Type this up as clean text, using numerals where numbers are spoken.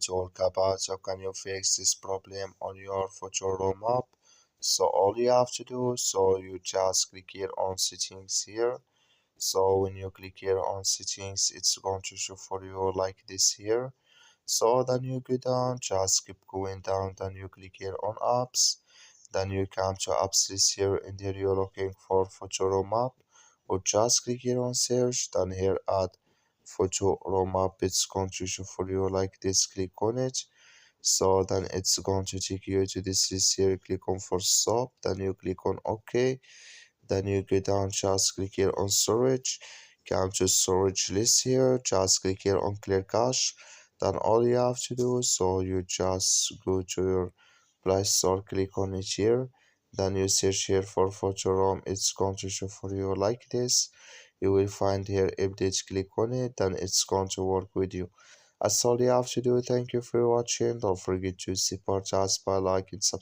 talk about how can you fix this problem on your Photoroom app. So all you have to do, so you just click here on settings here. So when you click here on settings, it's going to show for you like this here. So then you go down, just keep going down, then you click here on apps. Then you come to apps list here, and here you're looking for Photoroom app, or just click here on search, then here add Photoroom app. It's going to show for you like this, click on it. So then it's going to take you to this list here, click on for stop, then you click on OK. Then you go down, just click here on storage, come to storage list here, just click here on clear cache. Then all you have to do, so you just go to your Play Store, click on it here, then you search here for Photoroom. It's going to show for you like this. You will find here update, click on it, then it's going to work with you. That's all you have to do. Thank you for watching. Don't forget to support us by liking, subscribe.